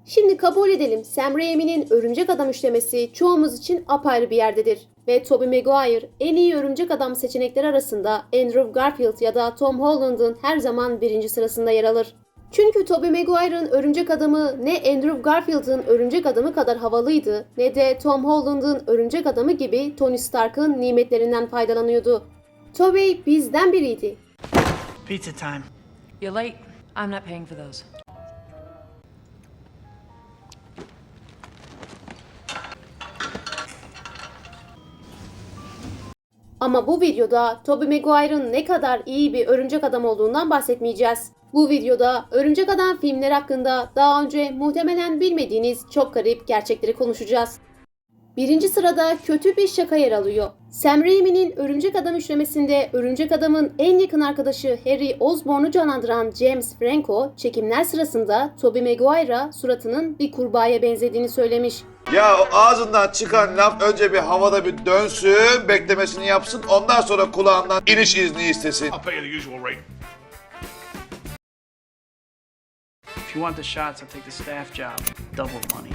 Şimdi kabul edelim, Sam Raimi'nin Örümcek Adam üçlemesi çoğumuz için apayrı bir yerdedir. Ve Tobey Maguire en iyi Örümcek Adam seçenekleri arasında Andrew Garfield ya da Tom Holland'ın her zaman birinci sırasında yer alır. Çünkü Tobey Maguire'ın Örümcek Adamı ne Andrew Garfield'ın Örümcek Adamı kadar havalıydı ne de Tom Holland'ın Örümcek Adamı gibi Tony Stark'ın nimetlerinden faydalanıyordu. Tobey bizden biriydi. Pizza time. You're late. I'm not paying for those. Ama bu videoda Tobey Maguire'ın ne kadar iyi bir Örümcek Adam olduğundan bahsetmeyeceğiz. Bu videoda Örümcek Adam filmleri hakkında daha önce muhtemelen bilmediğiniz çok garip gerçekleri konuşacağız. Birinci sırada kötü bir şaka yer alıyor. Sam Raimi'nin Örümcek Adam üçlemesinde Örümcek Adam'ın en yakın arkadaşı Harry Osborn'u canlandıran James Franco, çekimler sırasında Tobey Maguire'a suratının bir kurbağaya benzediğini söylemiş. Ya o ağzından çıkan laf önce bir havada bir dönsün, beklemesini yapsın, ondan sonra kulağından iniş izni istesin. I'll pay you the usual rate. If you want the shots, I'll take the staff job. Double money.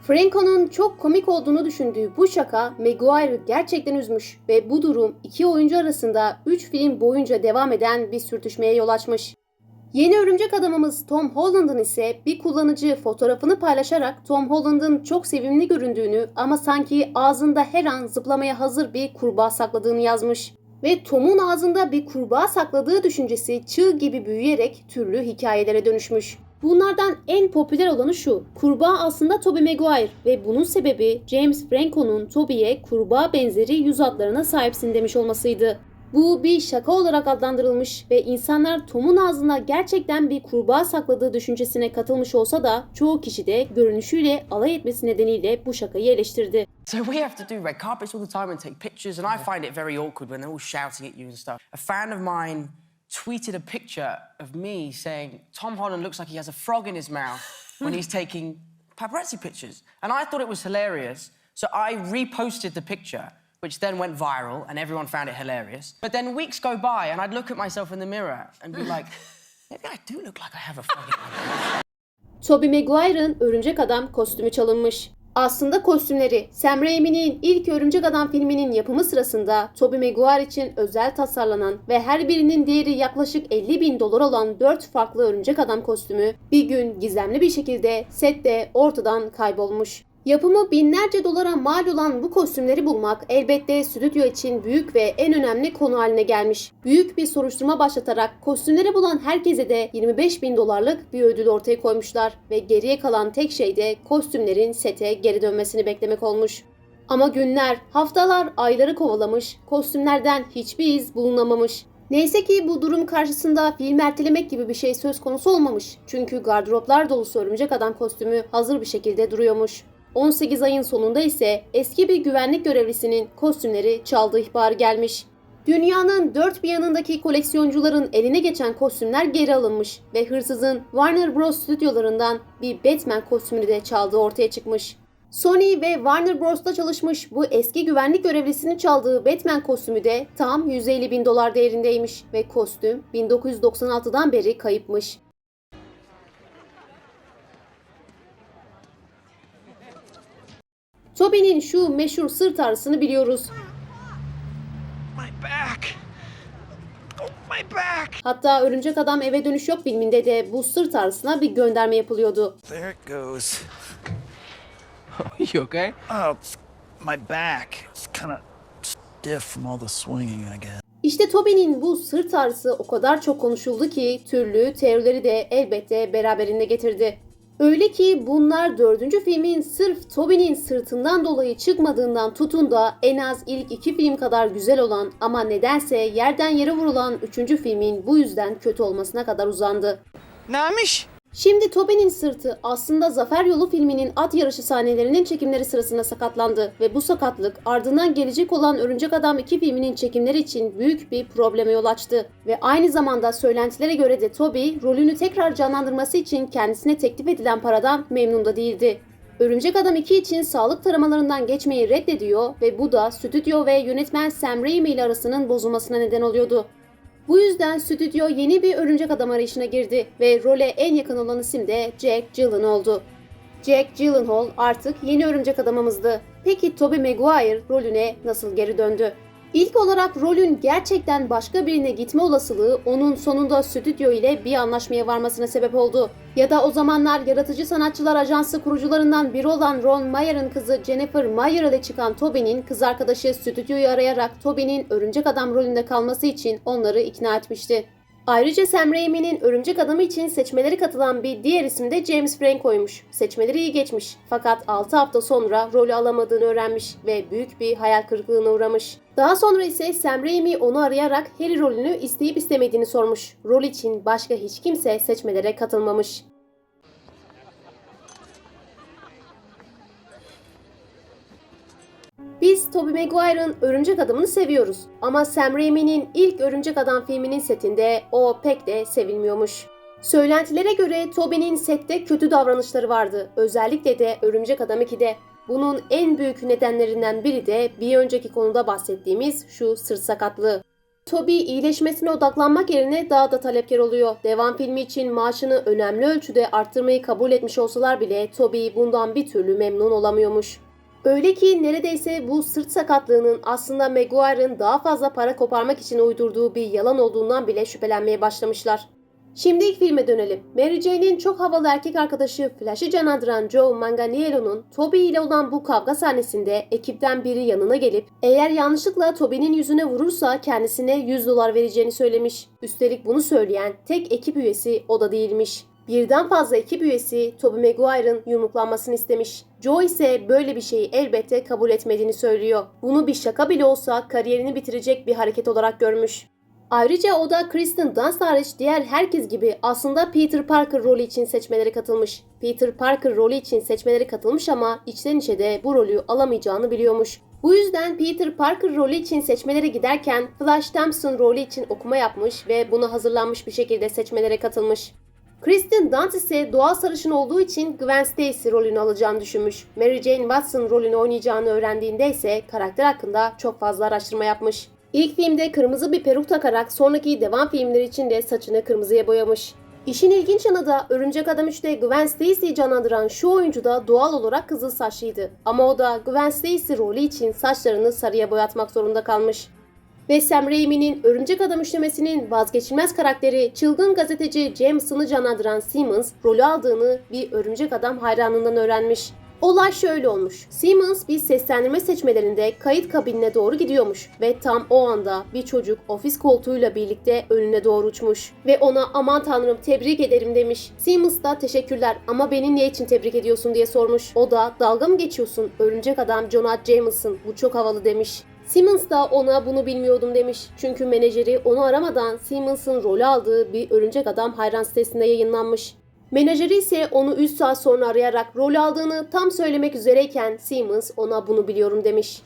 Franco'nun çok komik olduğunu düşündüğü bu şaka Maguire'ı gerçekten üzmüş ve bu durum iki oyuncu arasında 3 film boyunca devam eden bir sürtüşmeye yol açmış. Yeni Örümcek Adamımız Tom Holland'ın ise bir kullanıcı fotoğrafını paylaşarak Tom Holland'ın çok sevimli göründüğünü ama sanki ağzında her an zıplamaya hazır bir kurbağa sakladığını yazmış. Ve Tom'un ağzında bir kurbağa sakladığı düşüncesi çığ gibi büyüyerek türlü hikayelere dönüşmüş. Bunlardan en popüler olanı şu: kurbağa aslında Tobey Maguire ve bunun sebebi James Franco'nun Tobey'e kurbağa benzeri yüz hatlarına sahipsin demiş olmasıydı. Bu bir şaka olarak adlandırılmış ve insanlar Tom'un ağzına gerçekten bir kurbağa sakladığı düşüncesine katılmış olsa da çoğu kişi de görünüşüyle alay etmesi nedeniyle bu şakayı eleştirdi. So we have to do red carpets all the time and take pictures, and I find it very awkward when they're all shouting at you and stuff. A fan of mine tweeted a picture of me saying Tom Holland looks like he has a frog in his mouth when he's taking paparazzi pictures. And I thought it was hilarious, so I reposted the picture, which then went viral and everyone found it hilarious. But then weeks go by and I'd look at myself in the mirror and be like, maybe I do look like I have a frog in my mouth. Tobey Maguire'ın Örümcek Adam kostümü çalınmış. Aslında kostümleri Sam Raimi'nin ilk Örümcek Adam filminin yapımı sırasında Tobey Maguire için özel tasarlanan ve her birinin değeri yaklaşık $50.000 olan 4 farklı Örümcek Adam kostümü bir gün gizemli bir şekilde sette ortadan kaybolmuş. Yapımı binlerce dolara mal olan bu kostümleri bulmak elbette stüdyo için büyük ve en önemli konu haline gelmiş. Büyük bir soruşturma başlatarak kostümleri bulan herkese de $25.000 bir ödül ortaya koymuşlar ve geriye kalan tek şey de kostümlerin sete geri dönmesini beklemek olmuş. Ama günler, haftalar, ayları kovalamış, kostümlerden hiçbir iz bulunamamış. Neyse ki bu durum karşısında film ertelemek gibi bir şey söz konusu olmamış. Çünkü gardıroplar dolusu Örümcek Adam kostümü hazır bir şekilde duruyormuş. 18 ayın sonunda ise eski bir güvenlik görevlisinin kostümleri çaldığı ihbarı gelmiş. Dünyanın dört bir yanındaki koleksiyoncuların eline geçen kostümler geri alınmış ve hırsızın Warner Bros. Stüdyolarından bir Batman kostümünü de çaldığı ortaya çıkmış. Sony ve Warner Bros'ta çalışmış bu eski güvenlik görevlisinin çaldığı Batman kostümü de tam $150.000 değerindeymiş ve kostüm 1996'dan beri kayıpmış. Tobey'nin şu meşhur sırt ağrısını biliyoruz. My back. Oh, my back. Hatta Örümcek Adam Eve Dönüş Yok filminde de bu sırt ağrısına bir gönderme yapılıyordu. There it goes. You okay? Oh, my back. It's kind of stiff from all the swinging, I guess. İşte Tobey'nin bu sırt ağrısı o kadar çok konuşuldu ki türlü teorileri de elbette beraberinde getirdi. Öyle ki bunlar 4. filmin sırf Tobey'nin sırtından dolayı çıkmadığından tutun da en az ilk 2 film kadar güzel olan ama nedense yerden yere vurulan 3. filmin bu yüzden kötü olmasına kadar uzandı. Neymiş? Şimdi Tobey'nin sırtı aslında Zafer Yolu filminin at yarışı sahnelerinin çekimleri sırasında sakatlandı ve bu sakatlık ardından gelecek olan Örümcek Adam 2 filminin çekimleri için büyük bir probleme yol açtı. Ve aynı zamanda söylentilere göre de Tobey rolünü tekrar canlandırması için kendisine teklif edilen paradan memnun da değildi. Örümcek Adam 2 için sağlık taramalarından geçmeyi reddediyor ve bu da stüdyo ve yönetmen Sam Raimi ile arasının bozulmasına neden oluyordu. Bu yüzden stüdyo yeni bir örümcek adam arayışına girdi ve role en yakın olan isim de Jack Gyllenhaal oldu. Jack Gyllenhaal artık yeni örümcek adamımızdı. Peki Tobey Maguire rolüne nasıl geri döndü? İlk olarak rolün gerçekten başka birine gitme olasılığı onun sonunda stüdyo ile bir anlaşmaya varmasına sebep oldu. Ya da o zamanlar Yaratıcı Sanatçılar Ajansı kurucularından biri olan Ron Mayer'ın kızı Jennifer Mayer ile çıkan Tobey'nin kız arkadaşı stüdyoyu arayarak Tobey'nin Örümcek Adam rolünde kalması için onları ikna etmişti. Ayrıca Sam Raimi'nin Örümcek Adamı için seçmeleri katılan bir diğer isim de James Franco'ymuş. Seçmeleri iyi geçmiş fakat 6 hafta sonra rolü alamadığını öğrenmiş ve büyük bir hayal kırıklığına uğramış. Daha sonra ise Sam Raimi onu arayarak Harry rolünü isteyip istemediğini sormuş. Rol için başka hiç kimse seçmelere katılmamış. Biz Tobey Maguire'ın Örümcek Adam'ını seviyoruz ama Sam Raimi'nin ilk Örümcek Adam filminin setinde o pek de sevilmiyormuş. Söylentilere göre Tobey'nin sette kötü davranışları vardı, özellikle de Örümcek Adam 2'de. Bunun en büyük nedenlerinden biri de bir önceki konuda bahsettiğimiz şu sırt sakatlığı. Tobey iyileşmesine odaklanmak yerine daha da talepkar oluyor. Devam filmi için maaşını önemli ölçüde arttırmayı kabul etmiş olsalar bile Tobey bundan bir türlü memnun olamıyormuş. Öyle ki neredeyse bu sırt sakatlığının aslında Maguire'ın daha fazla para koparmak için uydurduğu bir yalan olduğundan bile şüphelenmeye başlamışlar. Şimdi ilk filme dönelim. Mary Jane'in çok havalı erkek arkadaşı Flash'ı canlandıran Joe Manganiello'nun Tobey ile olan bu kavga sahnesinde ekipten biri yanına gelip eğer yanlışlıkla Tobey'nin yüzüne vurursa kendisine $100 vereceğini söylemiş. Üstelik bunu söyleyen tek ekip üyesi o da değilmiş. Birden fazla ekip üyesi Tobey Maguire'ın yumruklanmasını istemiş. Joe ise böyle bir şeyi elbette kabul etmediğini söylüyor. Bunu bir şaka bile olsa kariyerini bitirecek bir hareket olarak görmüş. Ayrıca o da Kristen Dunst hariç diğer herkes gibi aslında Peter Parker rolü için seçmelere katılmış. Peter Parker rolü için seçmelere katılmış ama içten içe de bu rolü alamayacağını biliyormuş. Bu yüzden Peter Parker rolü için seçmelere giderken Flash Thompson rolü için okuma yapmış ve buna hazırlanmış bir şekilde seçmelere katılmış. Kristen Dunst ise doğal sarışın olduğu için Gwen Stacy rolünü alacağını düşünmüş. Mary Jane Watson rolünü oynayacağını öğrendiğinde ise karakter hakkında çok fazla araştırma yapmış. İlk filmde kırmızı bir peruk takarak sonraki devam filmleri için de saçını kırmızıya boyamış. İşin ilginç yanı da Örümcek Adam 3'te Gwen Stacy'yi canlandıran şu oyuncu da doğal olarak kızıl saçlıydı. Ama o da Gwen Stacy rolü için saçlarını sarıya boyatmak zorunda kalmış. Ve Sam Raimi'nin Örümcek Adam üçlemesinin vazgeçilmez karakteri çılgın gazeteci Jameson'ı canlandıran Simmons rolü aldığını bir Örümcek Adam hayranından öğrenmiş. Olay şöyle olmuş. Simmons bir seslendirme seçmelerinde kayıt kabinine doğru gidiyormuş ve tam o anda bir çocuk ofis koltuğuyla birlikte önüne doğru uçmuş ve ona aman tanrım tebrik ederim demiş. Simmons da teşekkürler ama beni niye için tebrik ediyorsun diye sormuş. O da dalga mı geçiyorsun Örümcek Adam Jonah Jameson bu çok havalı demiş. Simmons da ona bunu bilmiyordum demiş. Çünkü menajeri onu aramadan Simmons'ın rolü aldığı bir Örümcek Adam hayran sitesinde yayınlanmış. Menajeri ise onu 3 saat sonra arayarak rol aldığını tam söylemek üzereyken Simmons ona bunu biliyorum demiş.